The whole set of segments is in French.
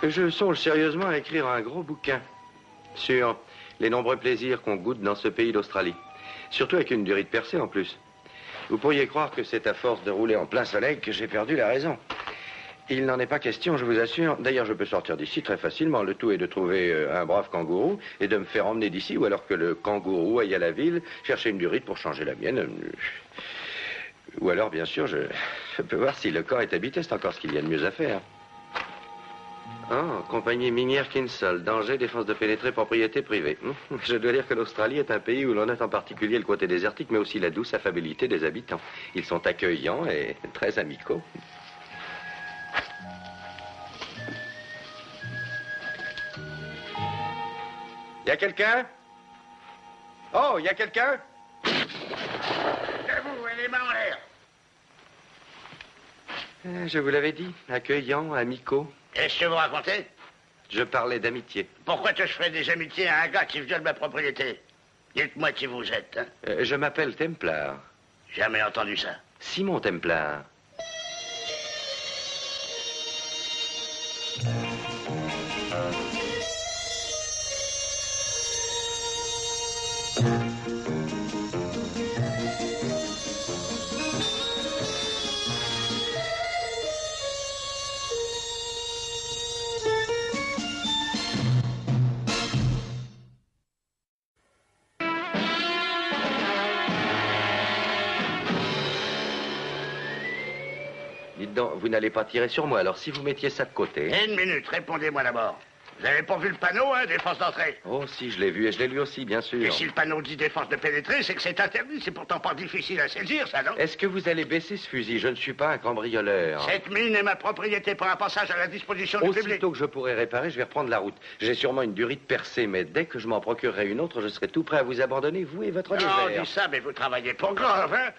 Je songe sérieusement à écrire un gros bouquin sur les nombreux plaisirs qu'on goûte dans ce pays d'Australie. Surtout avec une durite percée en plus. Vous pourriez croire que c'est à force de rouler en plein soleil que j'ai perdu la raison. Il n'en est pas question, je vous assure. D'ailleurs, je peux sortir d'ici très facilement. Le tout est de trouver un brave kangourou et de me faire emmener d'ici, ou alors que le kangourou aille à la ville chercher une durite pour changer la mienne. Ou alors, bien sûr, je peux voir si le camp est habité. C'est encore ce qu'il y a de mieux à faire. Oh, compagnie minière Kinsol. Danger, défense de pénétrer, propriété privée. Je dois dire que l'Australie est un pays où l'on note en particulier le côté désertique, mais aussi la douce affabilité des habitants. Ils sont accueillants et très amicaux. Y a quelqu'un? Oh, y a quelqu'un? Debout, et les mains en l'air. Je vous l'avais dit, accueillants, amicaux. Qu'est-ce que vous racontez? Je parlais d'amitié. Pourquoi je ferais des amitiés à un gars qui viole ma propriété? Dites-moi qui vous êtes, hein? Je m'appelle Templar. Jamais entendu ça. Simon Templar. Dites donc, vous n'allez pas tirer sur moi, alors si vous mettiez ça de côté... Une minute, répondez-moi d'abord. Vous avez pas vu le panneau, hein, défense d'entrée? Oh, si, je l'ai vu, et je l'ai lu aussi, bien sûr. Et si le panneau dit défense de pénétrer, c'est que c'est interdit. C'est pourtant pas difficile à saisir, ça, non? Est-ce que vous allez baisser ce fusil? Je ne suis pas un cambrioleur. Cette mine est ma propriété pour un passage à la disposition du public. Aussitôt que je pourrai réparer, je vais reprendre la route. J'ai sûrement une durite percée, mais dès que je m'en procurerai une autre, je serai tout prêt à vous abandonner, vous et votre Non, désert. dis ça, mais vous travaillez pour Grove, hein?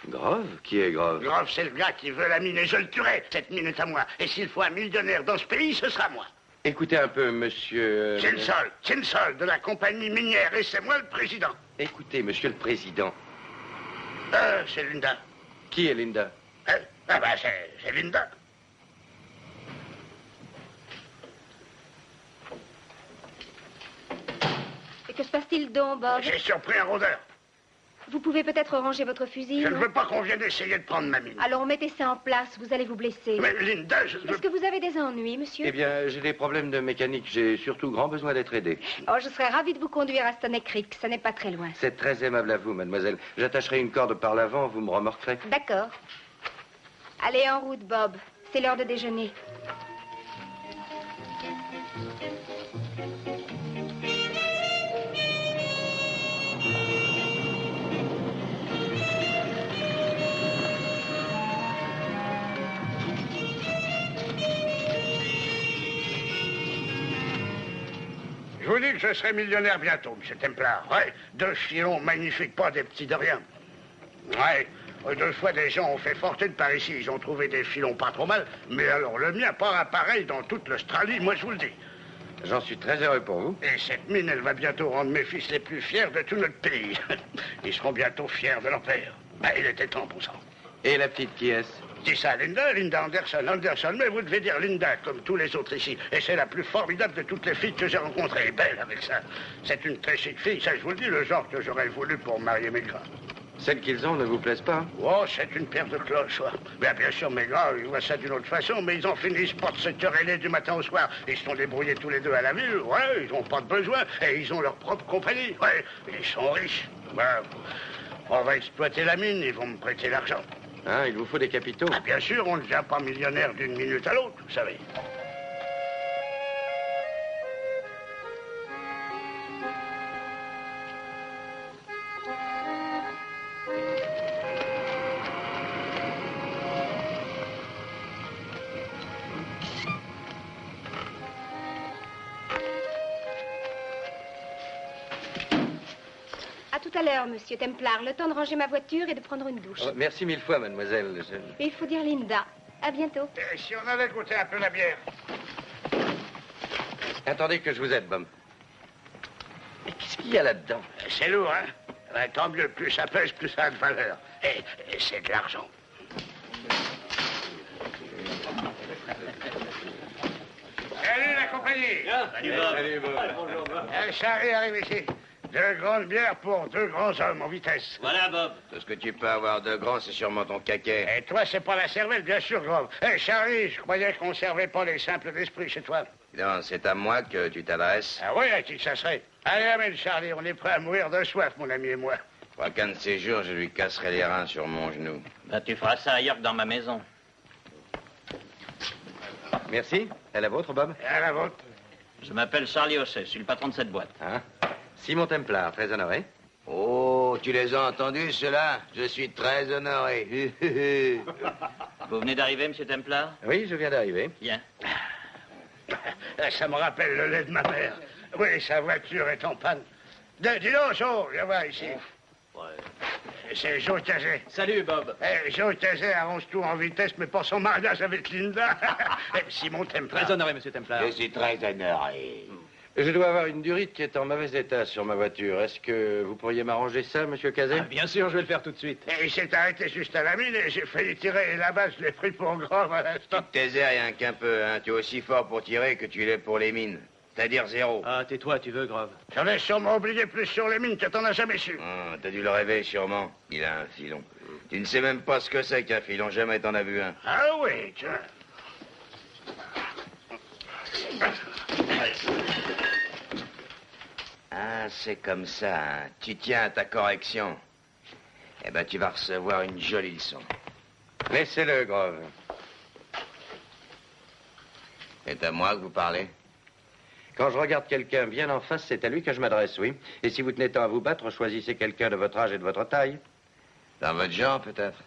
Grove? Qui est Grove? Grove, c'est le gars qui veut la mine et je le tuerai. Cette mine est à moi. Et s'il faut un millionnaire dans ce pays, ce sera moi. Écoutez un peu, monsieur... Kinsol, de la compagnie minière, et c'est moi le président. Écoutez, monsieur le président. C'est Linda. Qui est Linda? C'est Linda. Et que se passe-t-il donc, Bob? J'ai surpris un rôdeur. Vous pouvez peut-être ranger votre fusil, Je ne non? veux pas qu'on vienne essayer de prendre ma mine. Alors mettez ça en place, vous allez vous blesser. Mais Linda, Est-ce que vous avez des ennuis, monsieur? Eh bien, j'ai des problèmes de mécanique. J'ai surtout grand besoin d'être aidé. Oh, je serais ravie de vous conduire à Stony Creek, ça n'est pas très loin. C'est très aimable à vous, mademoiselle. J'attacherai une corde par l'avant, vous me remorquerez. D'accord. Allez, en route, Bob. C'est l'heure de déjeuner. Je vous dis que je serai millionnaire bientôt, monsieur Templar. Ouais, 2 filons magnifiques, pas des petits de rien. Ouais, 2 fois des gens ont fait fortune par ici. Ils ont trouvé des filons pas trop mal. Mais alors le mien, pas un pareil dans toute l'Australie, moi je vous le dis. J'en suis très heureux pour vous. Et cette mine, elle va bientôt rendre mes fils les plus fiers de tout notre pays. Ils seront bientôt fiers de leur père. Il était temps pour ça. Et la petite qui est-ce? Dis ça, Linda Anderson, mais vous devez dire Linda, comme tous les autres ici. Et c'est la plus formidable de toutes les filles que j'ai rencontrées. Belle avec ça. C'est une très chic fille, ça je vous le dis, le genre que j'aurais voulu pour marier mes gars. Celles qu'ils ont ne vous plaisent pas? Oh, c'est une paire de cloches, ouais. Bien sûr, mes gars, ils voient ça d'une autre façon, mais ils en finissent par se quereller du matin au soir. Ils se sont débrouillés tous les deux à la ville, ouais, ils n'ont pas de besoin, et ils ont leur propre compagnie, ouais. Ils sont riches. Ouais. On va exploiter la mine, ils vont me prêter l'argent. Ah, il vous faut des capitaux? Bien sûr, on ne devient pas millionnaire d'une minute à l'autre, vous savez. Tout à l'heure, monsieur Templar. Le temps de ranger ma voiture et de prendre une douche. Oh, merci 1000 fois, mademoiselle. Et il faut dire Linda. À bientôt. Et si on allait goûter un peu la bière? Attendez que je vous aide, Bob. Mais qu'est-ce qu'il y a là-dedans? C'est lourd, hein? Tant mieux, plus ça pèse, plus ça a de valeur. Et c'est de l'argent. compagnie. Salut, Bob. Salut, Bob. Bonjour, Bob. Charlie, arrive ici. 2 grandes bières pour 2 grands hommes en vitesse. Voilà, Bob. Tout ce que tu peux avoir de grand, c'est sûrement ton caquet. Et toi, c'est pas la cervelle, bien sûr, Grove. Charlie, je croyais qu'on servait pas les simples d'esprit chez toi. Non, c'est à moi que tu t'adresses. Ah oui, à qui que ça serait? Allez, amène, Charlie, on est prêt à mourir de soif, mon ami et moi. Je crois qu'un de ces jours, je lui casserai les reins sur mon genou. Ben, tu feras ça ailleurs que dans ma maison. Merci. À la vôtre, Bob. À la vôtre. Je m'appelle Charlie Hosset, je suis le patron de cette boîte. Hein? Simon Templar, très honoré. Oh, tu les as entendus, ceux-là? Je suis très honoré. Vous venez d'arriver, monsieur Templar? Oui, je viens d'arriver. Bien. Ça me rappelle le lait de ma mère. Oui, sa voiture est en panne. Dis donc, Joe, viens voir ici. C'est Joe Tazet. Salut, Bob. Joe Tazet arrange tout en vitesse, mais pour son mariage avec Linda. Simon Templar. Très honoré, monsieur Templar. Je suis très honoré. Je dois avoir une durite qui est en mauvais état sur ma voiture. Est-ce que vous pourriez m'arranger ça, monsieur Cazet? Ah, bien sûr, je vais le faire tout de suite. Et il s'est arrêté juste à la mine et j'ai failli tirer. Et là-bas, je l'ai pris pour Grove à l'instant. Tu te taisais rien qu'un peu, hein. Tu es aussi fort pour tirer que tu l'es pour les mines. C'est-à-dire 0. Ah, tais-toi, tu veux, Grove. J'en ai sûrement oublié plus sur les mines que t'en as jamais su. Ah, t'as dû le rêver, sûrement. Il a un filon. Tu ne sais même pas ce que c'est qu'un filon. Jamais t'en as vu un. Ah oui, tiens. Ah, c'est comme ça, hein. Tu tiens à ta correction. Eh ben, tu vas recevoir une jolie leçon. Laissez-le, Grove. C'est à moi que vous parlez? Quand je regarde quelqu'un bien en face, c'est à lui que je m'adresse, oui. Et si vous tenez tant à vous battre, choisissez quelqu'un de votre âge et de votre taille. Dans votre genre, peut-être?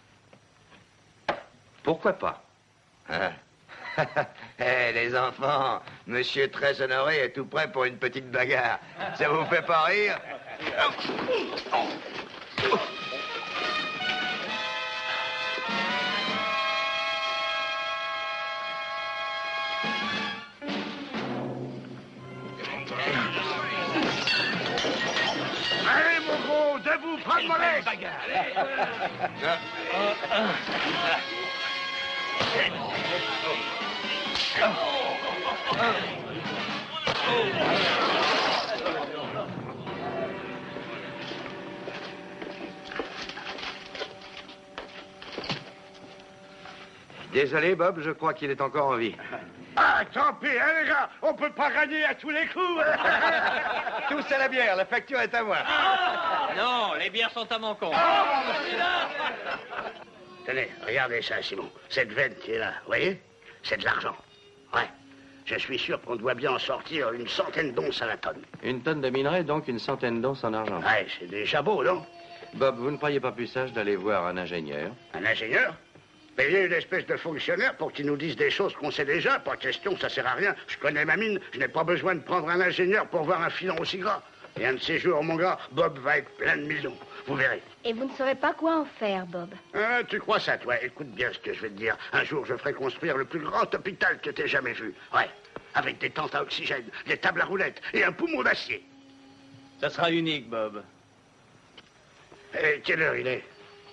Pourquoi pas? Hein? Eh, les enfants, monsieur très honoré est tout prêt pour une petite bagarre. Ça vous fait pas rire? Allez, mon gros, debout, pas de molette. Désolé, Bob, je crois qu'il est encore en vie. Ah, tant pis, hein, les gars, on peut pas gagner à tous les coups. Tous à la bière, la facture est à moi. Non, les bières sont à mon compte. Tenez, regardez ça, Simon. Cette veine qui est là, vous voyez? C'est de l'argent. Ouais. Je suis sûr qu'on doit bien en sortir une centaine d'onces à la tonne. Une tonne de minerai, donc une centaine d'onces en argent. Ouais, c'est déjà beau, non? Bob, vous ne croyez pas plus sage d'aller voir un ingénieur? Un ingénieur? Payer une espèce de fonctionnaire pour qu'il nous dise des choses qu'on sait déjà? Pas question, ça sert à rien. Je connais ma mine, je n'ai pas besoin de prendre un ingénieur pour voir un filon aussi gras. Et un de ces jours, mon gars, Bob va être plein de millions. Vous verrez. Et vous ne saurez pas quoi en faire, Bob. Ah, tu crois ça, toi? Écoute bien ce que je vais te dire. Un jour, je ferai construire le plus grand hôpital que t'aies jamais vu. Ouais. Avec des tentes à oxygène, des tables à roulettes et un poumon d'acier. Ça sera unique, Bob. Et quelle heure il est?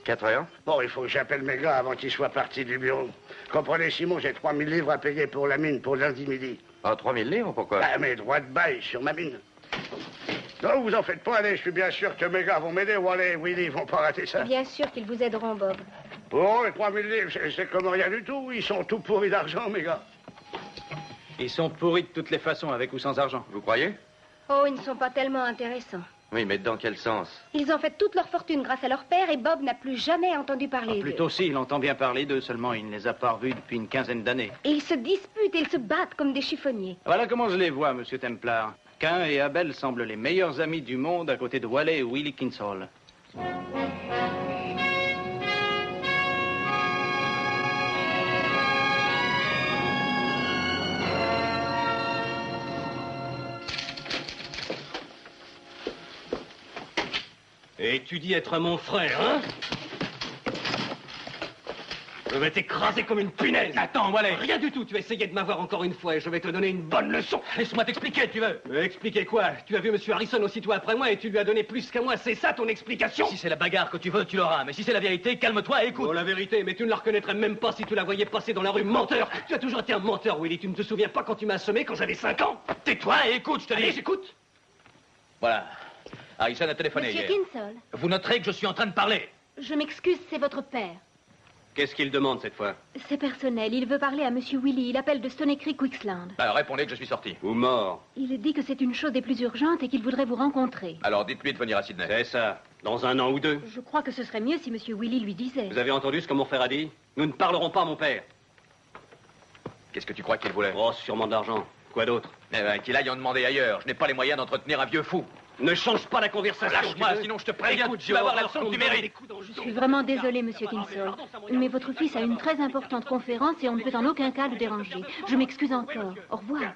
4 heures? Bon, il faut que j'appelle mes gars avant qu'ils soient partis du bureau. Comprenez, Simon, j'ai 3000 livres à payer pour la mine pour lundi midi. Ah, 3000 livres, pourquoi? Ah, mes droits de bail sur ma mine. Non, vous en faites pas, allez, je suis bien sûr que mes gars vont m'aider. Wally et Willy vont pas rater ça. Bien sûr qu'ils vous aideront, Bob. Oh, les 3000 livres, c'est comme rien du tout. Ils sont tout pourris d'argent, mes gars. Ils sont pourris de toutes les façons, avec ou sans argent. Vous croyez? Oh, ils ne sont pas tellement intéressants. Oui, mais dans quel sens? Ils ont fait toute leur fortune grâce à leur père et Bob n'a plus jamais entendu parler d'eux. Plutôt si, il entend bien parler d'eux, seulement il ne les a pas revus depuis une quinzaine d'années. Et ils se disputent et ils se battent comme des chiffonniers. Voilà comment je les vois, monsieur Templar. Cain et Abel semblent les meilleurs amis du monde à côté de Wally et Willie Kinsall. Et tu dis être mon frère, hein? Je vais t'écraser comme une punaise. Attends, Wallet. Rien du tout. Tu as essayé de m'avoir encore une fois et je vais te donner une bonne leçon. Laisse-moi t'expliquer, tu veux. Expliquer quoi? Tu as vu M. Harrison aussitôt après moi et tu lui as donné plus qu'à moi. C'est ça ton explication? Si c'est la bagarre que tu veux, tu l'auras. Mais si c'est la vérité, calme-toi et écoute. Oh, la vérité, mais tu ne la reconnaîtrais même pas si tu la voyais passer dans la rue. Menteur! Tu as toujours été un menteur, Willy. Tu ne te souviens pas quand tu m'as assommé quand j'avais 5 ans? Tais-toi et écoute, je te dis. Allez, j'écoute. Voilà. Harrison a téléphoné Monsieur hier. Kinsol, Vous noterez que je suis en train de parler. je m'excuse, c'est votre père. Qu'est-ce qu'il demande cette fois? C'est personnel, il veut parler à Monsieur Willy. Il appelle de Stony Creek, Wixland. Alors répondez que je suis sorti. Ou mort? Il dit que c'est une chose des plus urgentes et qu'il voudrait vous rencontrer. Alors dites-lui de venir à Sydney. C'est ça. Dans 1 an ou 2. Je crois que ce serait mieux si Monsieur Willy lui disait. Vous avez entendu ce que mon frère a dit? Nous ne parlerons pas à mon père. Qu'est-ce que tu crois qu'il voulait? Oh, sûrement de l'argent. Quoi d'autre? Eh ben, qu'il aille en demander ailleurs. Je n'ai pas les moyens d'entretenir un vieux fou. Ne change pas la conversation. Lâche-moi, tu veux. sinon je te préviens. Écoute, Tu vas avoir la horreur leçon que tu qu'on me donne mérites. des coups dans le Je dos. suis vraiment désolée, Monsieur Kinsol. Mais votre fils a une très importante conférence et on ne peut en aucun cas le déranger. Je m'excuse encore. Au revoir.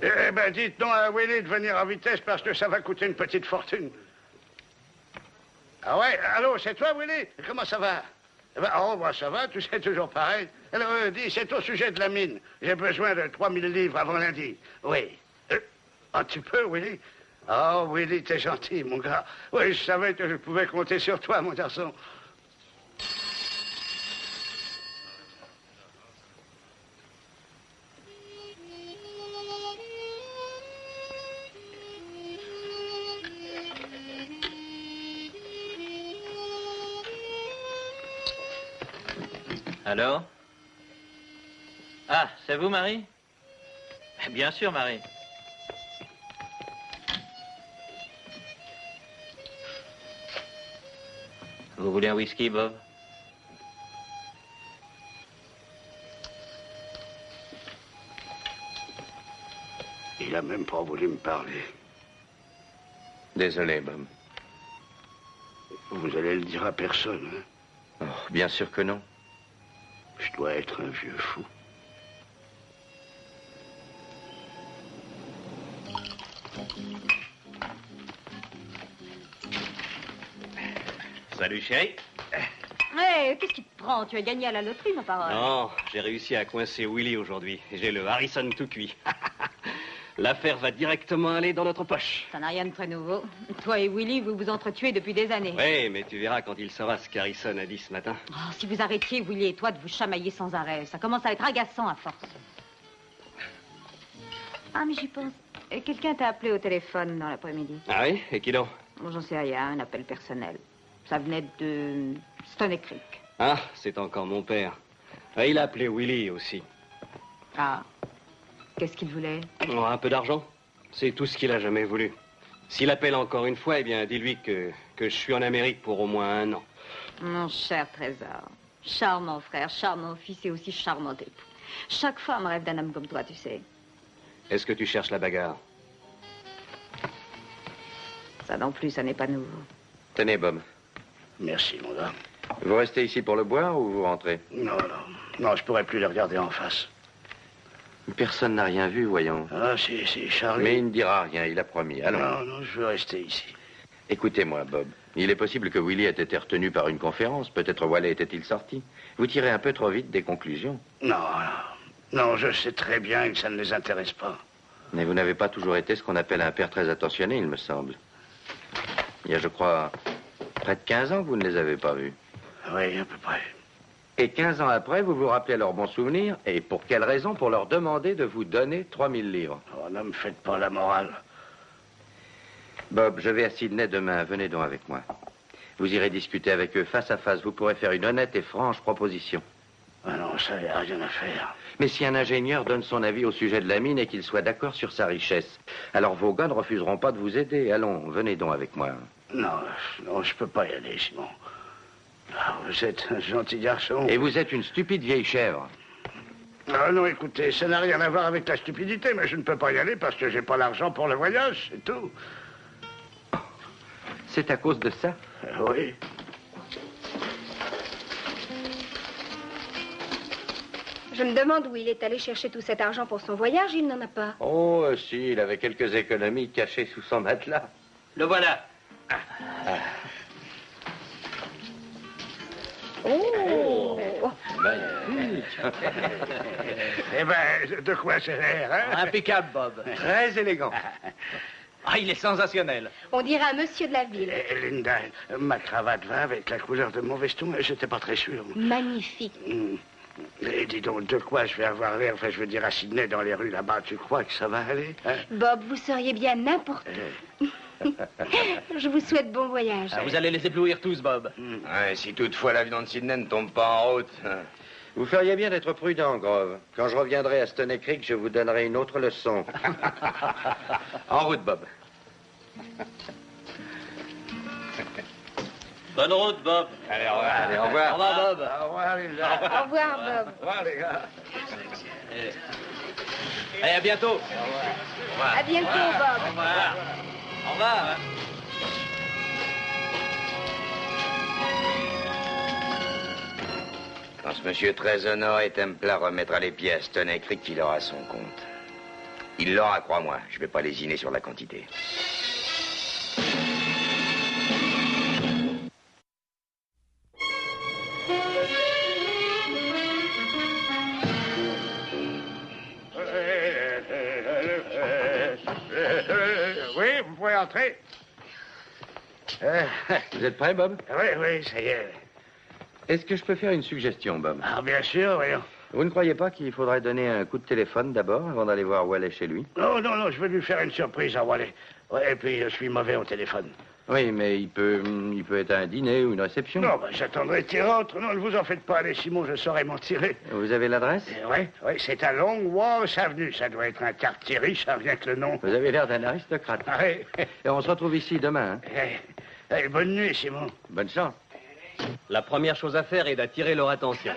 Eh ben, dites donc à Willy de venir en vitesse parce que ça va coûter une petite fortune. Ah ouais, allô, c'est toi, Willy? Comment ça va? Eh ben, oh, bah, ça va, tu sais, toujours pareil. Alors, dis, c'est au sujet de la mine. J'ai besoin de 3000 livres avant lundi. Oui. Ah, tu peux, Willy? Oh, Willy, t'es gentil, mon gars. Oui, je savais que je pouvais compter sur toi, mon garçon. Allô? Ah, c'est vous, Marie? Bien sûr, Marie. Vous voulez un whisky, Bob? Il a même pas voulu me parler. Désolé, Bob. Vous allez le dire à personne, hein? Oh, bien sûr que non. Je dois être un vieux fou. Salut, chérie. Hé, qu'est-ce qui te prend? Tu as gagné à la loterie, ma parole. Non, j'ai réussi à coincer Willy aujourd'hui. J'ai le Harrison tout cuit. L'affaire va directement aller dans notre poche. Ça n'a rien de très nouveau. Toi et Willy, vous vous entretuez depuis des années. Oui, mais tu verras quand il saura ce qu'Harrison a dit ce matin. Oh, si vous arrêtiez, Willy et toi, de vous chamailler sans arrêt, ça commence à être agaçant à force. Ah, mais j'y pense. Quelqu'un t'a appelé au téléphone dans l'après-midi. Ah oui? Et qui donc? Bon, j'en sais rien, un appel personnel. Ça venait de Stony Creek. Ah, c'est encore mon père. Ah, il a appelé Willy aussi. Ah, qu'est-ce qu'il voulait? Oh, un peu d'argent. C'est tout ce qu'il a jamais voulu. S'il appelle encore une fois, eh bien, dis-lui que je suis en Amérique pour au moins 1 an. Mon cher trésor. Charmant frère, charmant fils et aussi charmant époux. Chaque femme rêve d'un homme comme toi, tu sais. Est-ce que tu cherches la bagarre? Ça non plus, ça n'est pas nouveau. Tenez, Bob. Merci, mon gars. Vous restez ici pour le boire ou vous rentrez? Non, je pourrais plus le regarder en face. Personne n'a rien vu, voyons. Ah, si, Charlie. Mais il ne dira rien, il a promis. Allons. Non, je veux rester ici. Écoutez-moi, Bob. Il est possible que Willy ait été retenu par une conférence. Peut-être Wallet était-il sorti. Vous tirez un peu trop vite des conclusions. Non, je sais très bien que ça ne les intéresse pas. Mais vous n'avez pas toujours été ce qu'on appelle un père très attentionné, il me semble. Il y a, je crois, près de 15 ans que vous ne les avez pas vus. Oui, à peu près. Et 15 ans après, vous vous rappelez leurs bons souvenirs. Et pour quelle raison? Pour leur demander de vous donner 3000 livres. Oh, ne me faites pas la morale. Bob, je vais à Sydney demain. Venez donc avec moi. Vous irez discuter avec eux face à face. Vous pourrez faire une honnête et franche proposition. Ah non, ça, il n'y a rien à faire. Mais si un ingénieur donne son avis au sujet de la mine et qu'il soit d'accord sur sa richesse, alors vos gars ne refuseront pas de vous aider. Allons, venez donc avec moi. Non, je peux pas y aller, Simon. Ah, vous êtes un gentil garçon. Et vous êtes une stupide vieille chèvre. Ah non, écoutez, ça n'a rien à voir avec la stupidité, mais je ne peux pas y aller parce que j'ai pas l'argent pour le voyage, c'est tout. C'est à cause de ça? Oui. Je me demande où il est allé chercher tout cet argent pour son voyage. Il n'en a pas. Oh, si, il avait quelques économies cachées sous son matelas. Le voilà. Oh. Eh ben, de quoi c'est l'air, hein? Impeccable, Bob. Très élégant. Ah, il est sensationnel. On dirait un monsieur de la ville. Linda, ma cravate va avec la couleur de mon veston, j'étais pas très sûr. Magnifique. Et dis donc, de quoi je vais avoir l'air, enfin, je veux dire, à Sydney, dans les rues là-bas, tu crois que ça va aller, hein? Bob, vous seriez bien n'importe où. Je vous souhaite bon voyage. Ah, vous allez les éblouir tous, Bob. Ouais, si toutefois l'avion de Sydney ne tombe pas en route. Vous feriez bien d'être prudent, Grove. Quand je reviendrai à Stoney Creek, je vous donnerai une autre leçon. En route, Bob. Bonne route, Bob. Allez, au revoir. Allez, au revoir. Au revoir, Bob. Au revoir, Linda. Au revoir, Bob. Au revoir, les gars. Allez, à bientôt. À bientôt, Bob. Au revoir. Au revoir. Quand ce monsieur très honoré Templar remettra les pieds à Stoney Creek, il aura son compte. Il l'aura, crois-moi. Je vais pas lésiner sur la quantité. Oui, vous pouvez entrer. Vous êtes prêt, Bob? Oui, oui, ça y est. Est-ce que je peux faire une suggestion, Bob? Ah, bien sûr, voyons. Vous ne croyez pas qu'il faudrait donner un coup de téléphone d'abord, avant d'aller voir Wallet chez lui? Non, non, non, je veux lui faire une surprise à Wallet. Ouais, et puis je suis mauvais au téléphone. Oui, mais il peut être à un dîner ou une réception. Non, ben, j'attendrai qu'il rentre. Non, ne vous en faites pas. Allez, Simon, je saurai m'en tirer. Vous avez l'adresse? Oui, oui, c'est à Long Wharf Avenue. Ça doit être un quartier riche, ça rien que le nom. Vous avez l'air d'un aristocrate. Ah, oui. Et on se retrouve ici demain, hein? Bonne nuit, Simon. Bonne chance. La première chose à faire est d'attirer leur attention.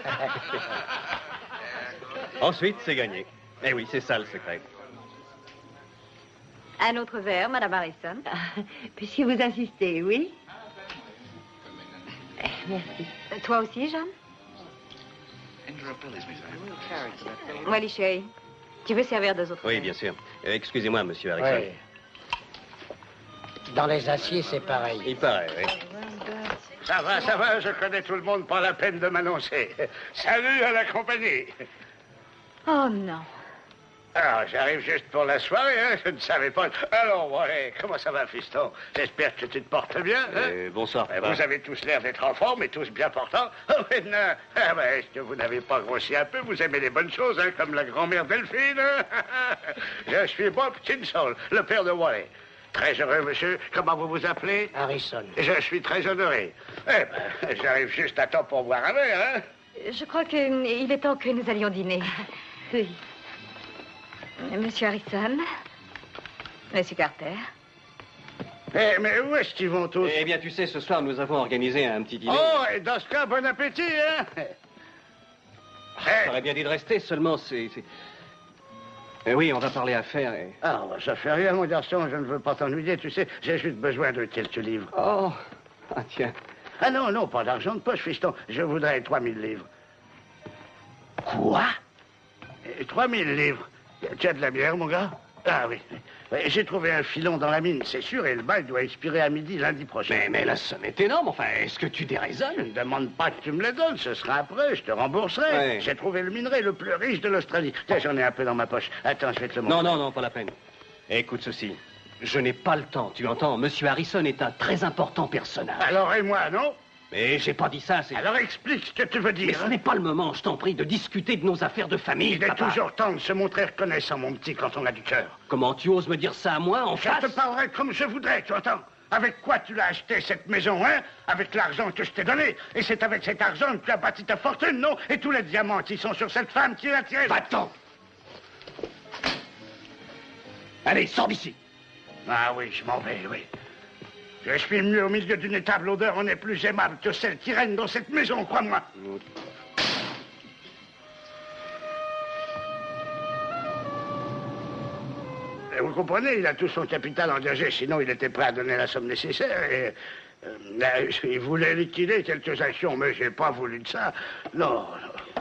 Ensuite, c'est gagné. Eh oui, c'est ça le secret. Un autre verre, Madame Harrison. Puisque vous insistez, oui. Merci. Toi aussi, Jeanne? Wallis, chérie. Tu veux servir deux autres Oui, verres? bien sûr. Excusez-moi, monsieur Harrison. Oui. Dans les aciers, c'est pareil. Il paraît, oui. Ça va, je connais tout le monde, pas la peine de m'annoncer. Salut à la compagnie. Oh non. Alors, j'arrive juste pour la soirée, hein, je ne savais pas. Alors, ouais, comment ça va, fiston? J'espère que tu te portes bien, hein? Bonsoir, papa. Vous avez tous l'air d'être en forme et tous bien portants. Oh, maintenant, ah ben, est-ce que vous n'avez pas grossi un peu? Vous aimez les bonnes choses, hein, comme la grand-mère Delphine, hein? Je suis Bob Tinsall, le père de Wallet. Très heureux, monsieur. Comment vous vous appelez? Harrison. Je suis très honoré. Eh ben, j'arrive juste à temps pour boire un verre, hein? Je crois qu'il est temps que nous allions dîner. Oui. Monsieur Harrison, Monsieur Carter. Eh, mais où est-ce qu'ils vont tous? Eh bien, tu sais, ce soir, nous avons organisé un petit dîner. Oh, et dans ce cas, bon appétit, hein? J'aurais bien dit de rester, seulement c'est... Eh oui, on va parler affaires et... Ah, bah, ça fait rien, mon garçon, je ne veux pas t'ennuyer, tu sais, j'ai juste besoin de quelques livres. Oh, ah tiens. Ah non, non, pas d'argent de poche, fiston, je voudrais 3000 livres. Quoi? 3000 livres? Tu as de la bière, mon gars? Ah oui. J'ai trouvé un filon dans la mine, c'est sûr, et le bail doit expirer à midi lundi prochain. Mais la somme est énorme, enfin, est-ce que tu déraisonnes? Je ne demande pas que tu me les donnes, ce sera après, je te rembourserai. Ouais. J'ai trouvé le minerai le plus riche de l'Australie. Tiens, j'en ai un peu dans ma poche. Attends, je vais te le montrer. Non, pas la peine. Écoute ceci. Je n'ai pas le temps, tu entends? Monsieur Harrison est un très important personnage. Alors, et moi, non? Mais j'ai pas dit ça, c'est... Alors explique ce que tu veux dire. Mais ce n'est pas le moment, je t'en prie, de discuter de nos affaires de famille, Il est papa. toujours temps de se montrer reconnaissant, mon petit, quand on a du cœur. Comment tu oses me dire ça à moi, en Je face? te parlerai comme je voudrais, tu entends? Avec quoi tu l'as acheté, cette maison, hein? Avec l'argent que je t'ai donné. Et c'est avec cet argent que tu as bâti ta fortune, non? Et tous les diamants qui sont sur cette femme qui la tienne. Va-t'en! Allez, sors d'ici! Ah oui, je m'en vais, oui. Je suis mieux au milieu d'une étable odeur, on est plus aimable que celle qui règne dans cette maison, crois-moi. Et vous comprenez, il a tout son capital engagé, sinon il était prêt à donner la somme nécessaire et... il voulait liquider quelques actions, mais j'ai pas voulu de ça. Non, non.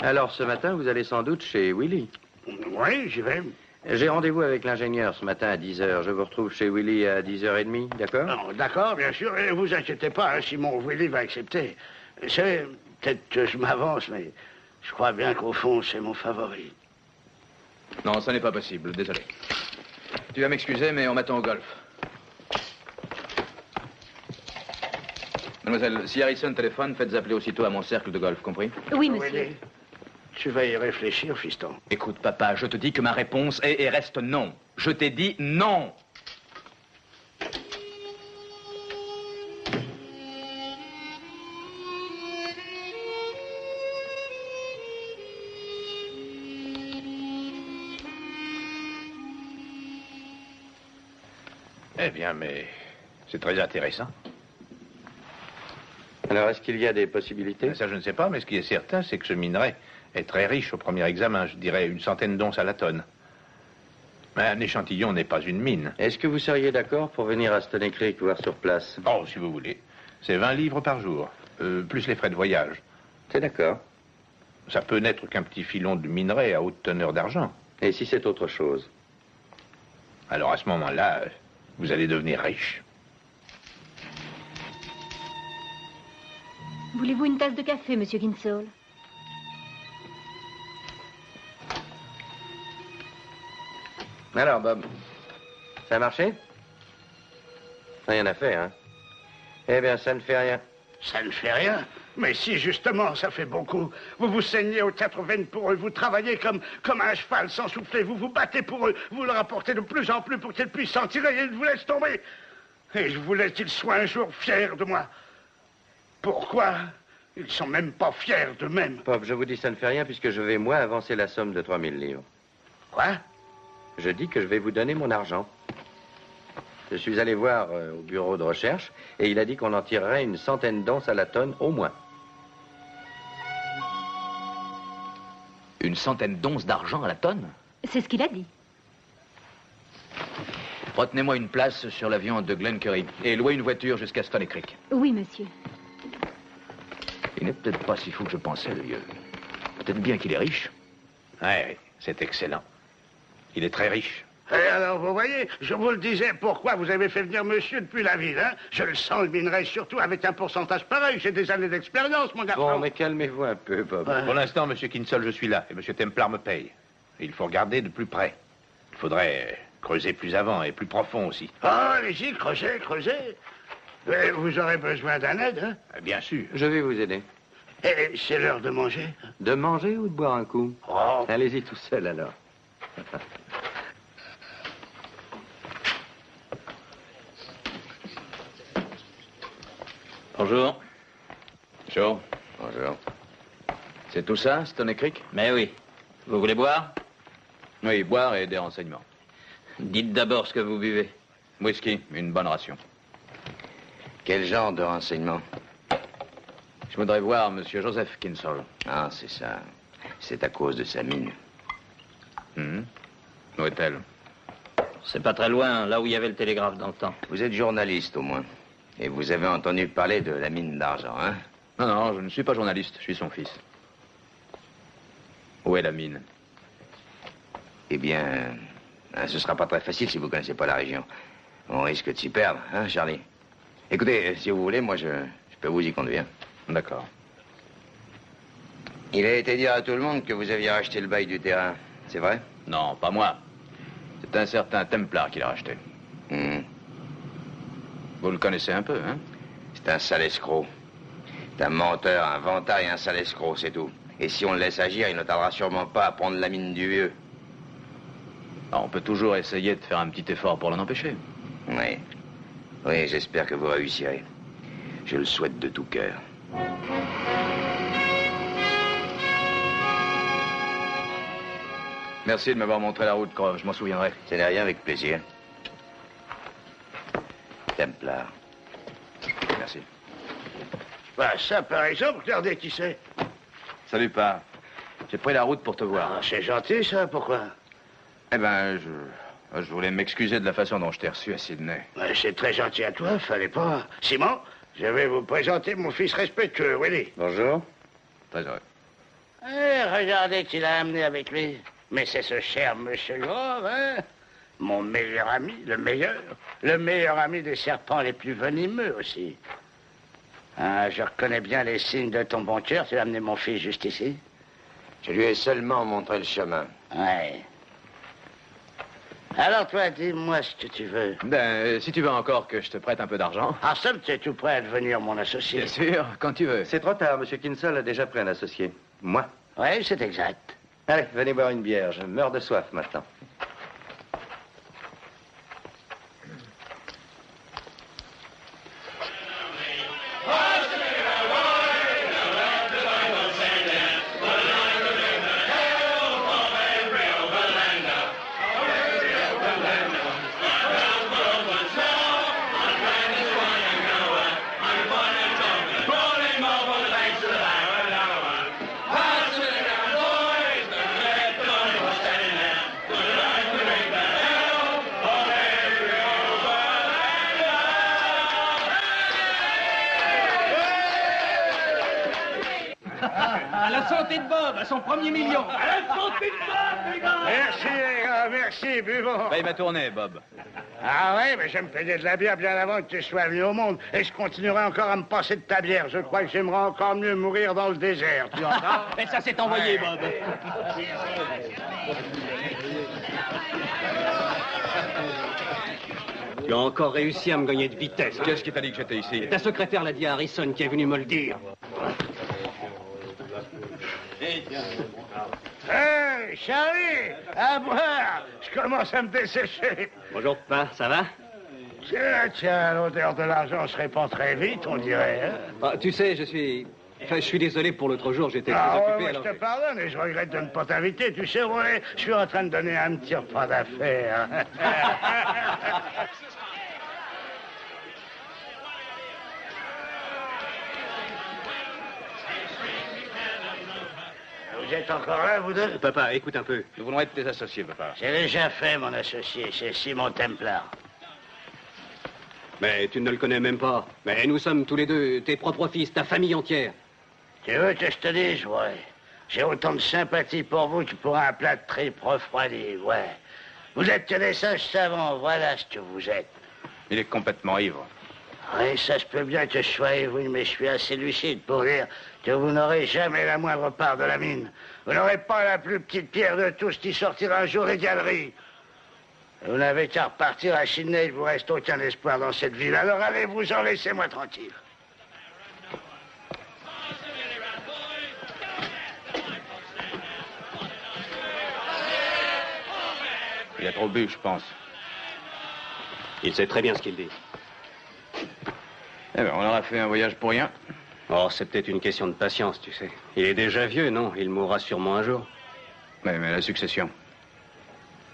Alors, ce matin, vous allez sans doute chez Willy. Oui, j'y vais. J'ai rendez-vous avec l'ingénieur ce matin à 10h. Je vous retrouve chez Willy à 10h30, d'accord? Non, d'accord, bien sûr. Et vous inquiétez pas, hein, Simon, Willy va accepter. Vous savez, peut-être que je m'avance, mais je crois bien qu'au fond, c'est mon favori. Non, ça n'est pas possible, désolé. Tu vas m'excuser, mais on m'attend au golf. Mademoiselle, si Harrison téléphone, faites appeler aussitôt à mon cercle de golf, compris? Oui, monsieur. Willy, tu vas y réfléchir, fiston. Écoute, papa, je te dis que ma réponse est et reste non. Je t'ai dit non. Eh bien, mais c'est très intéressant. Alors, est-ce qu'il y a des possibilités? Ça, je ne sais pas, mais ce qui est certain, c'est que ce minerai est très riche au premier examen. Je dirais 100 d'onces à la tonne. Mais un échantillon n'est pas une mine. Est-ce que vous seriez d'accord pour venir à Stony Creek voir sur place? Oh, si vous voulez. C'est 20 livres par jour, plus les frais de voyage. C'est d'accord. Ça peut n'être qu'un petit filon de minerai à haute teneur d'argent. Et si c'est autre chose? Alors, à ce moment-là, vous allez devenir riche. Voulez-vous une tasse de café, monsieur Kinsall? Alors, Bob, ça a marché? Rien à faire, hein? Eh bien, ça ne fait rien. Ça ne fait rien. Mais si, justement, ça fait beaucoup. Vous vous saignez aux 4 veines pour eux. Vous travaillez comme un cheval sans souffler. Vous vous battez pour eux. Vous leur apportez de plus en plus pour qu'ils puissent s'en tirer et ils vous laissent tomber. Et je voulais qu'ils soient un jour fiers de moi. Pourquoi? Ils sont même pas fiers d'eux-mêmes. Bob, je vous dis ça ne fait rien puisque je vais, moi, avancer la somme de 3000 livres. Quoi? Je dis que je vais vous donner mon argent. Je suis allé voir au bureau de recherche et il a dit qu'on en tirerait 100 d'onces à la tonne au moins. 100 d'onces d'argent à la tonne? C'est ce qu'il a dit. Retenez-moi une place sur l'avion de Glencurry et louez une voiture jusqu'à Stony Creek. Oui, monsieur. Il n'est peut-être pas si fou que je pensais, le vieux. Peut-être bien qu'il est riche. Ouais, c'est excellent. Il est très riche. Et alors, vous voyez, je vous le disais, pourquoi vous avez fait venir monsieur depuis la ville, hein? Je le sens, le minerai, surtout avec un pourcentage pareil. J'ai des années d'expérience, mon garçon. Bon, mais calmez-vous un peu, Bob. Pour l'instant, monsieur Kinsall, je suis là. Et monsieur Templar me paye. Et il faut regarder de plus près. Il faudrait creuser plus avant et plus profond aussi. Ah, allez-y, creusez, creusez. Mais vous aurez besoin d'un aide, hein? Bien sûr. Je vais vous aider. Et c'est l'heure de manger. De manger ou de boire un coup? Oh. Allez-y tout seul, alors. Bonjour. Bonjour. Bonjour. C'est tout ça, Stony Creek? Mais oui. Vous voulez boire? Oui, boire et des renseignements. Dites d'abord ce que vous buvez. Whisky, une bonne ration. Quel genre de renseignement? Je voudrais voir monsieur Joseph Kinsall. Ah, c'est ça. C'est à cause de sa mine. Où est-elle? C'est pas très loin, là où il y avait le télégraphe dans le temps. Vous êtes journaliste, au moins. Et vous avez entendu parler de la mine d'argent, hein? Non, non, je ne suis pas journaliste, je suis son fils. Où est la mine? Eh bien, ce sera pas très facile si vous connaissez pas la région. On risque de s'y perdre, hein, Charlie? Écoutez, si vous voulez, moi, je peux vous y conduire. D'accord. Il a été dire à tout le monde que vous aviez racheté le bail du terrain. C'est vrai? Non, pas moi. C'est un certain Templar qui l'a racheté. Vous le connaissez un peu, hein? C'est un sale escroc. C'est un menteur, un vantard et un sale escroc, c'est tout. Et si on le laisse agir, il ne tardera sûrement pas à prendre la mine du vieux. Alors, on peut toujours essayer de faire un petit effort pour l'en empêcher. Oui. Oui, j'espère que vous réussirez. Je le souhaite de tout cœur. Merci de m'avoir montré la route, Grove. Je m'en souviendrai. Ce n'est rien, avec plaisir. Templar. Merci. Bah, ça, par exemple, regardez qui c'est. Salut, Pa. J'ai pris la route pour te voir. Ah, c'est gentil, ça, pourquoi? Eh ben, je voulais m'excuser de la façon dont je t'ai reçu à Sydney. Ouais, c'est très gentil à toi, fallait pas. Simon, je vais vous présenter mon fils respectueux, Willy. Bonjour. Très heureux. Eh, regardez qui l'a amené avec lui. Mais c'est ce cher monsieur Grove, hein? Mon meilleur ami, le meilleur ami des serpents les plus venimeux aussi. Ah, je reconnais bien les signes de ton bon cœur. Tu as amené mon fils juste ici. Je lui ai seulement montré le chemin. Ouais. Alors toi, dis-moi ce que tu veux. Ben, si tu veux encore que je te prête un peu d'argent. En somme, tu es tout prêt à devenir mon associé. Bien sûr, quand tu veux. C'est trop tard, Monsieur Kinsale a déjà pris un associé. Moi. Oui, c'est exact. Allez, venez boire une bière, je meurs de soif maintenant. À la santé de Bob, à son premier million. À la santé de Bob, les gars. Merci, les gars, merci, buvons. Paye ma tournée, Bob. Ah ouais, mais je me payer de la bière bien avant que tu sois venu au monde. Et je continuerai encore à me passer de ta bière. Je crois que j'aimerais encore mieux mourir dans le désert. Tu entends? Mais ça s'est envoyé, Bob. Tu as encore réussi à me gagner de vitesse. Qu'est-ce qui t'a dit que j'étais ici? Ta secrétaire l'a dit à Harrison qui est venu me le dire. Hey, Charlie, à boire. Je commence à me dessécher. Bonjour, papa, ça va? Tiens, l'odeur de l'argent se répand très vite, on dirait. Hein? Ah, tu sais, je suis désolé pour l'autre jour, j'étais très Ah occupé. ouais, Alors je te pardonne et je regrette de ne pas t'inviter. Tu sais, ouais, je suis en train de donner un petit repas d'affaires. Vous êtes encore là, vous deux? Papa, écoute un peu. Nous voulons être tes associés, papa. J'ai déjà fait, mon associé. C'est Simon Templar. Mais tu ne le connais même pas. Mais nous sommes tous les deux tes propres fils, ta famille entière. Tu veux que je te dise, ouais. J'ai autant de sympathie pour vous que pour un plat de tripes refroidi, ouais. Vous êtes que des sages savants, voilà ce que vous êtes. Il est complètement ivre. Oui, ça se peut bien que je sois ivre, mais je suis assez lucide pour dire que vous n'aurez jamais la moindre part de la mine. Vous n'aurez pas la plus petite pierre de tous qui sortira un jour des galeries. Vous n'avez qu'à repartir à Sydney, il vous reste aucun espoir dans cette ville. Alors allez-vous-en, laissez-moi tranquille. Il a trop bu, je pense. Il sait très bien ce qu'il dit. Eh ben, on aura fait un voyage pour rien. Oh, c'est peut-être une question de patience, tu sais. Il est déjà vieux, non? Il mourra sûrement un jour. Mais la succession.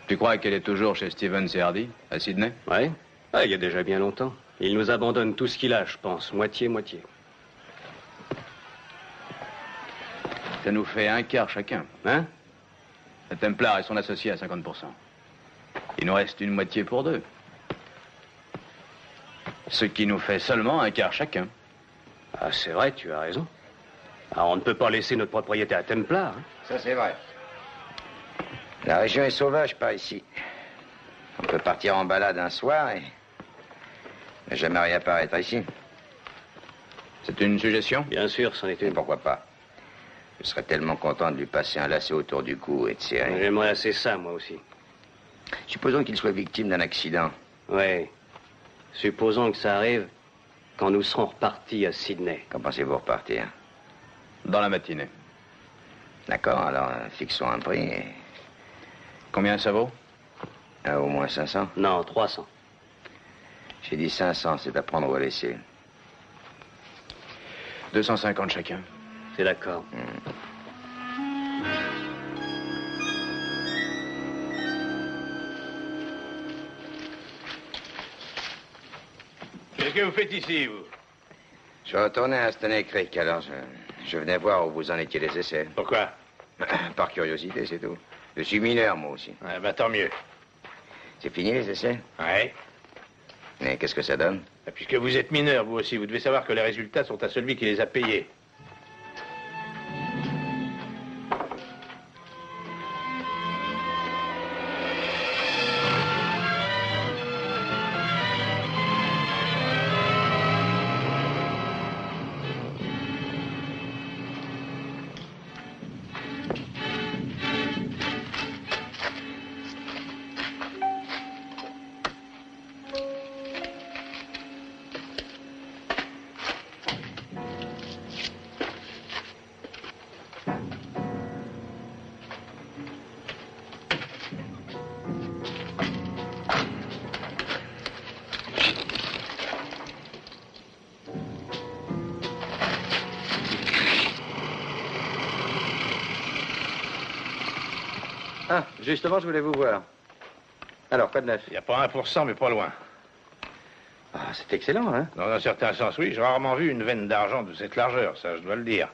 Tu crois qu'elle est toujours chez Stevens et Hardy, à Sydney? Ouais. Ah, il y a déjà bien longtemps. Il nous abandonne tout ce qu'il a, je pense. Moitié-moitié. Ça nous fait un quart chacun. Hein? Le Templar et son associé à 50%. Il nous reste une moitié pour deux. Ce qui nous fait seulement un quart chacun. Ah, c'est vrai, tu as raison. Ah, on ne peut pas laisser notre propriété à Templar. Hein? Ça, c'est vrai. La région est sauvage par ici. On peut partir en balade un soir et ne jamais réapparaître ici. C'est une suggestion? Bien sûr, c'en est Et une. pourquoi pas? Je serais tellement content de lui passer un lacet autour du cou et de serrer. J'aimerais assez ça, moi aussi. Supposons qu'il soit victime d'un accident. Ouais. Supposons que ça arrive quand nous serons repartis à Sydney. Quand pensez-vous repartir? Dans la matinée. D'accord, alors fixons un prix et... Combien ça vaut? Au moins 500. Non, 300. J'ai dit 500, c'est à prendre ou à laisser. 250 chacun. C'est d'accord. Qu'est-ce que vous faites ici, vous? Je retournais à Stanley Creek, alors je venais voir où vous en étiez les essais. Pourquoi? Par curiosité, c'est tout. Je suis mineur, moi aussi. Ah, bah, tant mieux. C'est fini, les essais? Ouais. Et qu'est-ce que ça donne? Puisque vous êtes mineur, vous aussi, vous devez savoir que les résultats sont à celui qui les a payés. Ah, justement, je voulais vous voir. Alors, quoi de neuf? Il n'y a pas 1%, mais pas loin. Ah, c'est excellent, hein? Dans un certain sens, oui. J'ai rarement vu une veine d'argent de cette largeur, ça, je dois le dire.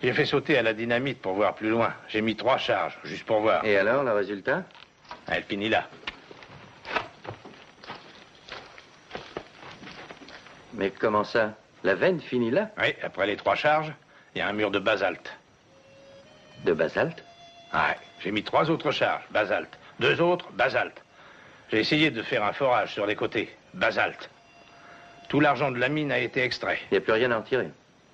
J'ai fait sauter à la dynamite pour voir plus loin. J'ai mis 3 charges, juste pour voir. Et alors, le résultat? Elle finit là. Mais comment ça? La veine finit là? Oui, après les 3 charges, il y a un mur de basalte. De basalte? Ouais, j'ai mis 3 autres charges, basalte. 2 autres, basalte. J'ai essayé de faire un forage sur les côtés, basalte. Tout l'argent de la mine a été extrait. Il n'y a plus rien à en tirer.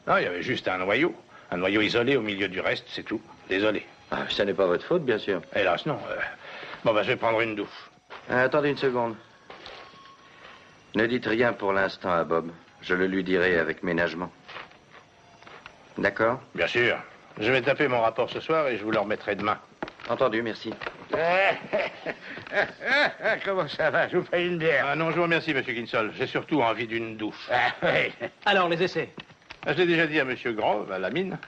Non, il y avait juste un noyau. Un noyau isolé au milieu du reste, c'est tout. Désolé. Ah, ça n'est pas votre faute, bien sûr. Hélas, non. Bon, ben, je vais prendre une douche. Attendez une seconde. Ne dites rien pour l'instant à Bob. Je le lui dirai avec ménagement. D'accord? Bien sûr. Je vais taper mon rapport ce soir et je vous le remettrai demain. Entendu, merci. Comment ça va? Je vous paye une bière. Ah non, je vous remercie, Monsieur Kinsol. J'ai surtout envie d'une douche. Ah, oui. Alors, les essais? Je l'ai déjà dit à Monsieur Grove, à la mine.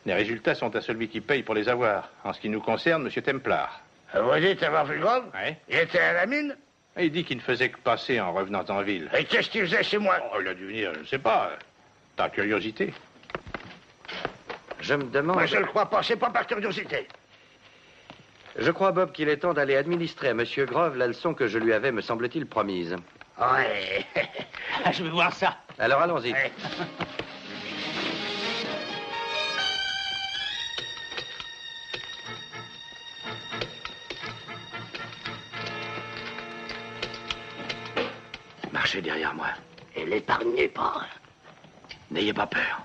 Les résultats sont à celui qui paye pour les avoir. En ce qui nous concerne, Monsieur Templar. Vous dites avoir vu Grove? Oui. Il était à la mine? Et il dit qu'il ne faisait que passer en revenant en ville. Et qu'est-ce qu'il faisait chez moi? Oh, il a dû venir, je ne sais pas. Par curiosité. Je me demande... Moi, je ne le crois pas. C'est pas par curiosité. Je crois, Bob, qu'il est temps d'aller administrer à Monsieur Grove la leçon que je lui avais, me semble-t-il, promise. Ouais. Je vais voir ça. Alors, allons-y. Ouais. Marchez derrière moi. Et l'épargnez pas. N'ayez pas peur.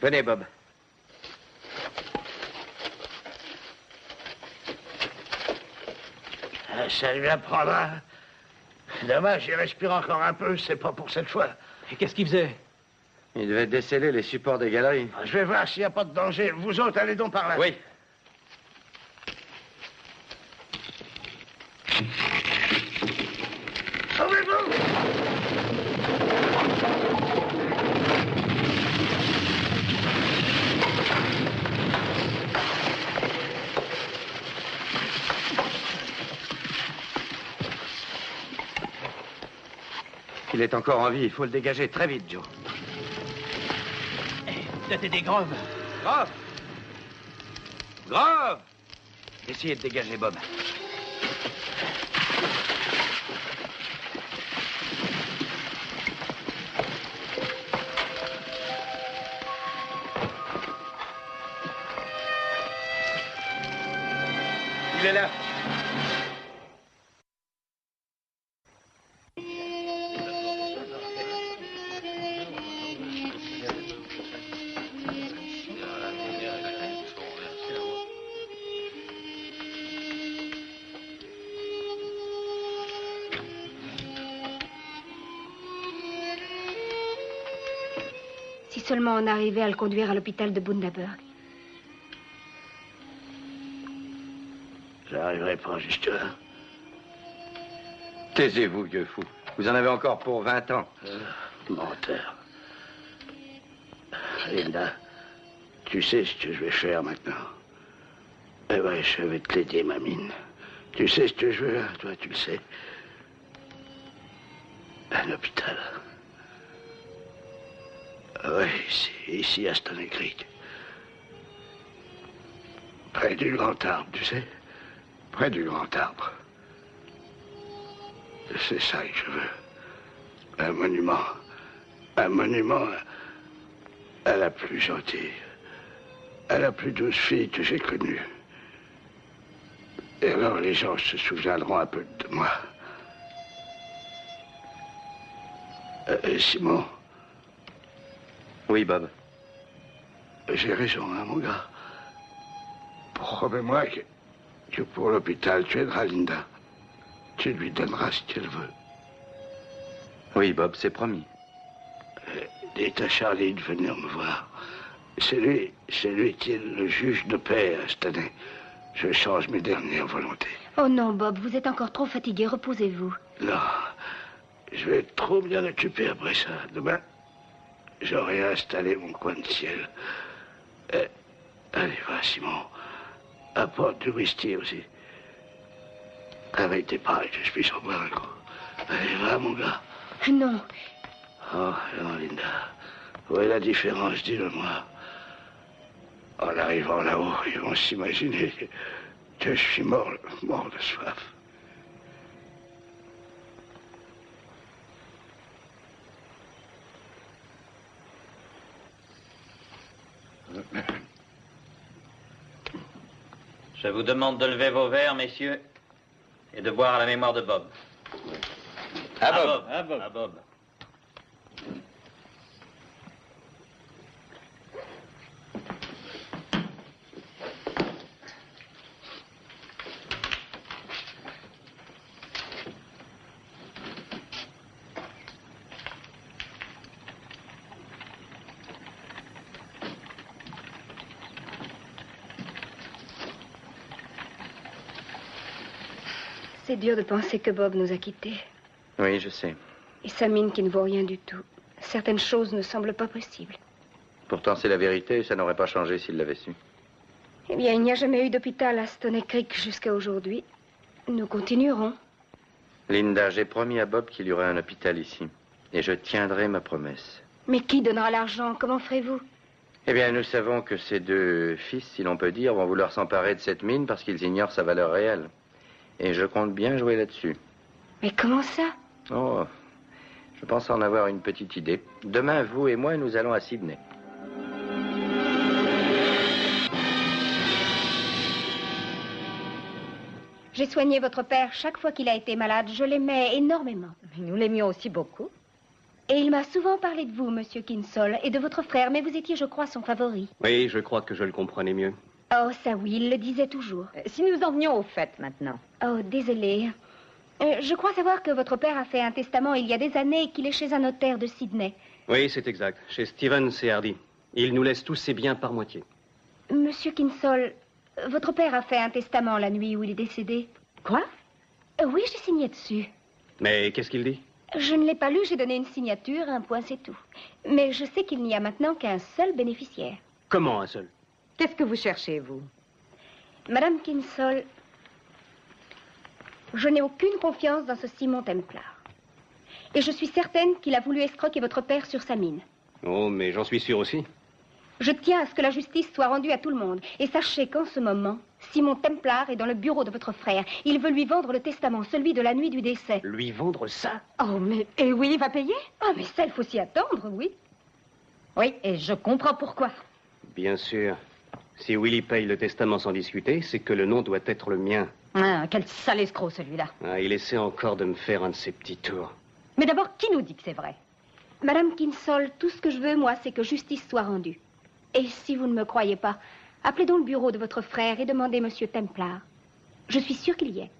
Venez, Bob. Ça lui apprendra. Dommage, il respire encore un peu. C'est pas pour cette fois. Et qu'est-ce qu'il faisait? Il devait déceler les supports des galeries. Je vais voir s'il n'y a pas de danger. Vous autres, allez donc par là. Oui. Sauvez-vous! Il est encore en vie. Il faut le dégager très vite, Joe. C'était des groves. Grove! Grove! Essayez de dégager Bob. Il est là. Si seulement on arrivait à le conduire à l'hôpital de Bundaberg. J'arriverai pas juste là. Taisez-vous, vieux fou. Vous en avez encore pour 20 ans. Menteur. Linda, tu sais ce que je vais faire maintenant. Eh ouais, je vais te l'aider, ma mine. Tu sais ce que je veux, hein, toi, tu le sais. Un hôpital. Oui, ici à Stony Creek. Près du grand arbre, tu sais. Près du grand arbre. C'est ça que je veux. Un monument. Un monument à la plus gentille, à la plus douce fille que j'ai connue. Et alors les gens se souviendront un peu de moi. Simon. Oui, Bob. J'ai raison, hein, mon gars. Promets-moi que pour l'hôpital, tu aideras Linda. Tu lui donneras ce qu'elle veut. Oui, Bob, c'est promis. Dites à Charlie de venir me voir. C'est lui qui est le juge de paix cette année. Je change mes dernières volontés. Oh non, Bob, vous êtes encore trop fatigué. Reposez-vous. Non, je vais être trop bien occupé après ça. Demain, j'aurai installé mon coin de ciel. Allez, va, Simon. Apporte du whisky aussi. Avec tes pareils que je puisse en boire un coup. Allez, va, mon gars. Non. Oh, non, Linda. Où est la différence, dis-le-moi. En arrivant là-haut, ils vont s'imaginer que je suis mort de soif. Je vous demande de lever vos verres, messieurs, et de boire à la mémoire de Bob. À Bob. À Bob. À Bob. C'est dur de penser que Bob nous a quittés. Oui, je sais. Et sa mine qui ne vaut rien du tout. Certaines choses ne semblent pas possibles. Pourtant, c'est la vérité et ça n'aurait pas changé s'il l'avait su. Eh bien, il n'y a jamais eu d'hôpital à Stony Creek jusqu'à aujourd'hui. Nous continuerons. Linda, j'ai promis à Bob qu'il y aurait un hôpital ici. Et je tiendrai ma promesse. Mais qui donnera l'argent? Comment ferez-vous? Eh bien, nous savons que ces deux fils, si l'on peut dire, vont vouloir s'emparer de cette mine parce qu'ils ignorent sa valeur réelle. Et je compte bien jouer là-dessus. Mais comment ça? Oh, je pense en avoir une petite idée. Demain, vous et moi, nous allons à Sydney. J'ai soigné votre père chaque fois qu'il a été malade. Je l'aimais énormément. Mais nous l'aimions aussi beaucoup. Et il m'a souvent parlé de vous, monsieur Kinsole, et de votre frère, mais vous étiez, je crois, son favori. Oui, je crois que je le comprenais mieux. Oh, ça oui, il le disait toujours. Si nous en venions au fait maintenant. Oh, désolé. Je crois savoir que votre père a fait un testament il y a des années et qu'il est chez un notaire de Sydney. Oui, c'est exact. Chez Stevens et Hardy. Il nous laisse tous ses biens par moitié. Monsieur Kinsole, votre père a fait un testament la nuit où il est décédé. Quoi? Oui, j'ai signé dessus. Mais qu'est-ce qu'il dit? Je ne l'ai pas lu, j'ai donné une signature, un point, c'est tout. Mais je sais qu'il n'y a maintenant qu'un seul bénéficiaire. Comment un seul? Qu'est-ce que vous cherchez, vous? Madame Kinsole, je n'ai aucune confiance dans ce Simon Templar. Et je suis certaine qu'il a voulu escroquer votre père sur sa mine. Oh, mais j'en suis sûr aussi. Je tiens à ce que la justice soit rendue à tout le monde. Et sachez qu'en ce moment, Simon Templar est dans le bureau de votre frère. Il veut lui vendre le testament, celui de la nuit du décès. Lui vendre ça? Oh, mais... Et Willy va payer? Ah, mais ça, il faut s'y attendre, oui. Oui, et je comprends pourquoi. Bien sûr. Si Willy paye le testament sans discuter, c'est que le nom doit être le mien. Ah, quel sale escroc, celui-là. Ah, il essaie encore de me faire un de ses petits tours. Mais d'abord, qui nous dit que c'est vrai? Madame Kinsole, tout ce que je veux, moi, c'est que justice soit rendue. Et si vous ne me croyez pas, appelez donc le bureau de votre frère et demandez Monsieur Templar. Je suis sûre qu'il y est.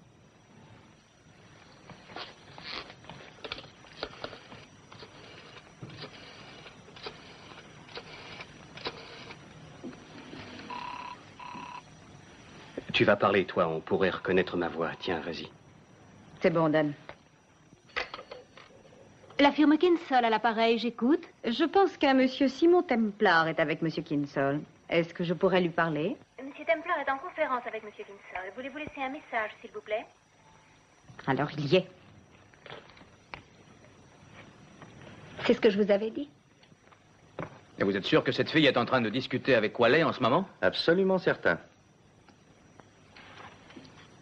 Tu vas parler, toi, on pourrait reconnaître ma voix. Tiens, vas-y. C'est bon, Dan. La firme Kinsole à l'appareil, j'écoute. Je pense qu'un monsieur Simon Templar est avec monsieur Kinsole. Est-ce que je pourrais lui parler? Monsieur Templar est en conférence avec monsieur Kinsole. Voulez-vous laisser un message, s'il vous plaît? Alors, il y est. C'est ce que je vous avais dit. Et vous êtes sûr que cette fille est en train de discuter avec Wallet en ce moment? Absolument certain.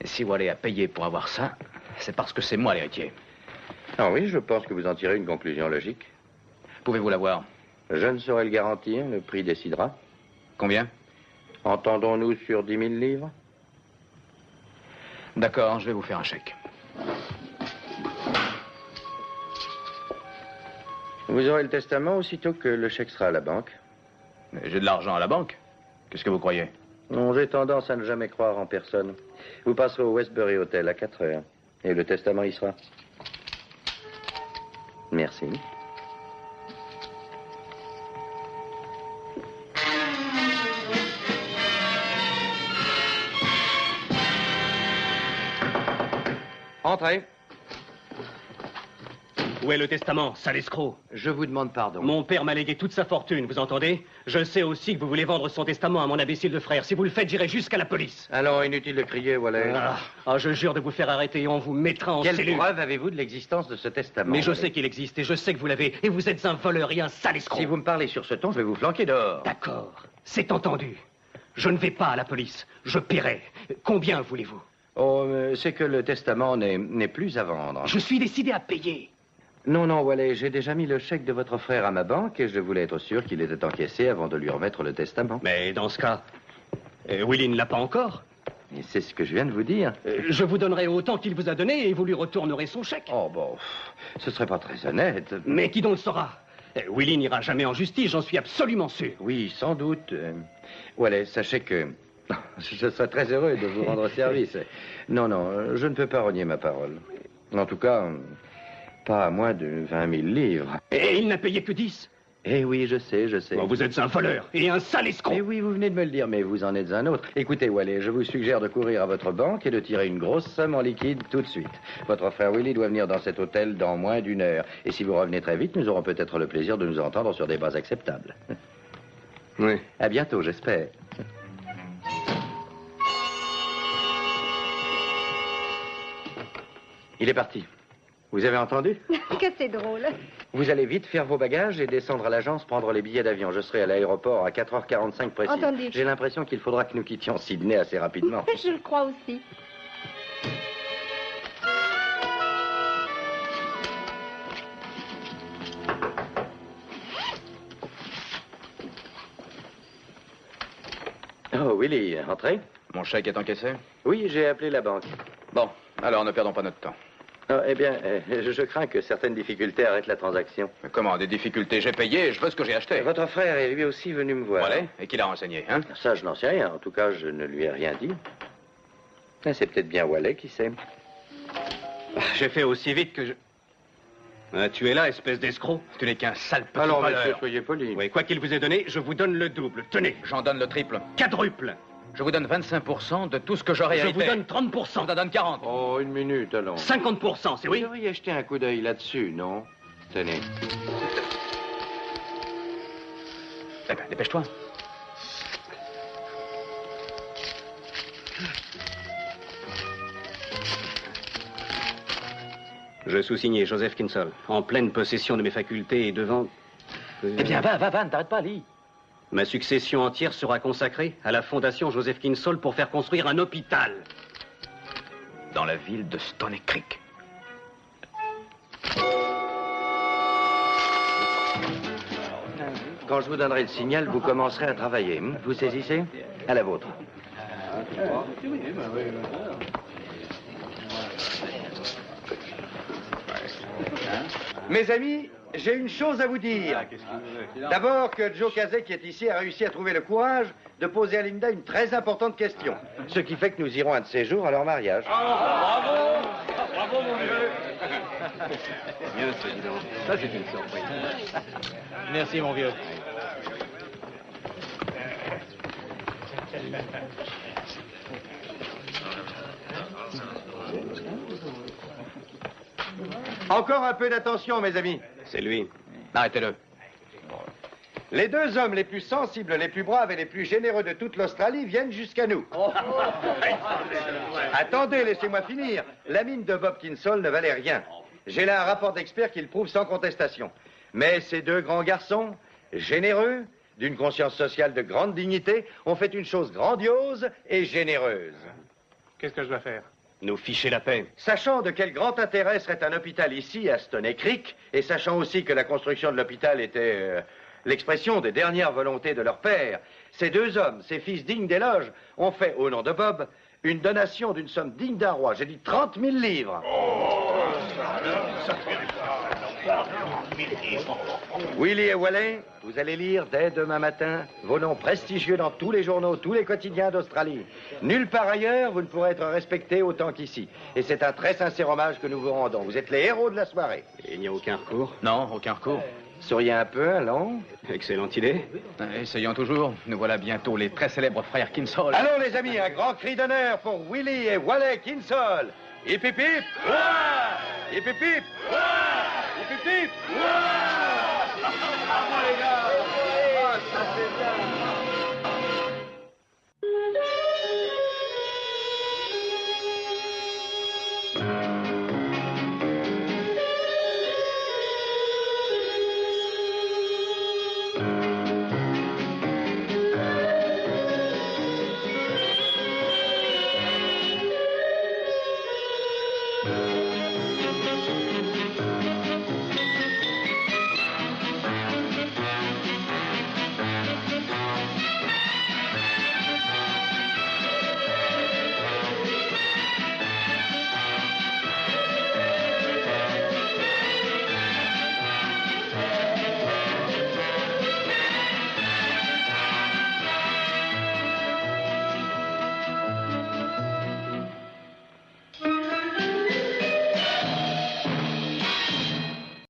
Et si Wallet a payé pour avoir ça, c'est parce que c'est moi l'héritier. Ah oui, je pense que vous en tirez une conclusion logique. Pouvez-vous l'avoir? Je ne saurais le garantir, le prix décidera. Combien? Entendons-nous sur 10 000 livres? D'accord, je vais vous faire un chèque. Vous aurez le testament aussitôt que le chèque sera à la banque. Mais j'ai de l'argent à la banque. Qu'est-ce que vous croyez? Non, j'ai tendance à ne jamais croire en personne. Vous passerez au Westbury Hotel à 4 heures. Et le testament y sera. Merci. Entrez. Où est le testament, sale escroc? Je vous demande pardon. Mon père m'a légué toute sa fortune, vous entendez? Je sais aussi que vous voulez vendre son testament à mon imbécile de frère. Si vous le faites, j'irai jusqu'à la police. Alors, inutile de crier, Wallace. Je jure de vous faire arrêter et on vous mettra en cellule. Quelle preuve avez-vous de l'existence de ce testament? Mais je sais qu'il existe et je sais que vous l'avez. Et vous êtes un voleur et un sale escroc. Si vous me parlez sur ce ton, je vais vous flanquer dehors. D'accord, c'est entendu. Je ne vais pas à la police. Je paierai. Combien voulez-vous? Oh, c'est que le testament n'est plus à vendre. Je suis décidé à payer. Non, non, Wallace, j'ai déjà mis le chèque de votre frère à ma banque et je voulais être sûr qu'il était encaissé avant de lui remettre le testament. Mais dans ce cas, Willy ne l'a pas encore. Et c'est ce que je viens de vous dire. Je vous donnerai autant qu'il vous a donné et vous lui retournerez son chèque. Oh, bon, ce serait pas très honnête. Mais qui donc le saura? Willy n'ira jamais en justice, j'en suis absolument sûr. Oui, sans doute. Wallace, sachez que je serais très heureux de vous rendre service. Non, non, je ne peux pas renier ma parole. En tout cas, pas à moins de 20 000 livres. Et il n'a payé que 10. Eh oui, je sais, je sais. Bon, vous êtes un voleur et un sale escroc. Eh oui, vous venez de me le dire, mais vous en êtes un autre. Écoutez, Wallace, je vous suggère de courir à votre banque et de tirer une grosse somme en liquide tout de suite. Votre frère Willy doit venir dans cet hôtel dans moins d'1 heure. Et si vous revenez très vite, nous aurons peut-être le plaisir de nous entendre sur des bases acceptables. Oui. À bientôt, j'espère. Il est parti. Vous avez entendu? Que c'est drôle. Vous allez vite faire vos bagages et descendre à l'agence prendre les billets d'avion. Je serai à l'aéroport à 4h45 précis. Entendu. J'ai l'impression qu'il faudra que nous quittions Sydney assez rapidement. Je le crois aussi. Oh, Willy, entrez. Mon chèque est encaissé? Oui, j'ai appelé la banque. Bon, alors ne perdons pas notre temps. Oh, eh bien, je crains que certaines difficultés arrêtent la transaction. Mais comment, des difficultés? J'ai payé et je veux ce que j'ai acheté. Votre frère est lui aussi venu me voir. Voilà. Et qui l'a renseigné, hein? Ça, je n'en sais rien. En tout cas, je ne lui ai rien dit. Mais c'est peut-être bien Wallace qui sait. J'ai fait aussi vite que je... tu es là, espèce d'escroc. Tu n'es qu'un sale petit Alors, voleur. monsieur, soyez poli. Oui, quoi qu'il vous ait donné, je vous donne le double. Tenez. J'en donne le triple. Quadruple. Je vous donne 25% de tout ce que j'aurais hérité. Je vous donne 30%. Je vous en donne 40. Oh, une minute, allons. 50%, c'est oui? Vous devriez jeter un coup d'œil là-dessus, non? Tenez. Eh ben, dépêche-toi. Je sous-signais Joseph Kinsall, en pleine possession de mes facultés et devant... Eh bien, va, ne t'arrête pas, lis. Ma succession entière sera consacrée à la fondation Joseph Kinsall pour faire construire un hôpital. Dans la ville de Stony Creek. Quand je vous donnerai le signal, vous commencerez à travailler. Vous saisissez? À la vôtre. Mes amis, j'ai une chose à vous dire. D'abord que Joe Casey, qui est ici, a réussi à trouver le courage de poser à Linda une très importante question. Ce qui fait que nous irons un de ces jours à leur mariage. Bravo! Bravo, mon vieux! Bien, c'est évident. Ça, c'est une surprise. Merci, mon vieux. Encore un peu d'attention, mes amis. C'est lui. Arrêtez-le. Les deux hommes les plus sensibles, les plus braves et les plus généreux de toute l'Australie viennent jusqu'à nous. Attendez, laissez-moi finir. La mine de Bob Kinsall ne valait rien. J'ai là un rapport d'expert qui le prouve sans contestation. Mais ces deux grands garçons, généreux, d'une conscience sociale de grande dignité, ont fait une chose grandiose et généreuse. Qu'est-ce que je dois faire? Nous ficher la paix. Sachant de quel grand intérêt serait un hôpital ici, à Stoney Creek, et sachant aussi que la construction de l'hôpital était l'expression des dernières volontés de leur père, ces deux hommes, ces fils dignes d'éloge, ont fait, au nom de Bob, une donation d'une somme digne d'un roi. J'ai dit 30 000 livres. Willie et Wallet, vous allez lire dès demain matin vos noms prestigieux dans tous les journaux, tous les quotidiens d'Australie. Nulle part ailleurs, vous ne pourrez être respectés autant qu'ici. Et c'est un très sincère hommage que nous vous rendons. Vous êtes les héros de la soirée. Et il n'y a aucun recours? Non, aucun recours. Souriez un peu, allons. Excellente idée. Essayons toujours. Nous voilà bientôt les très célèbres frères Kinsole. Allons, les amis, un grand cri d'honneur pour Willie et Wallet Kinsole. Hip hip hip! Hip hip hip! Hip hip hip! Bravo, les gars!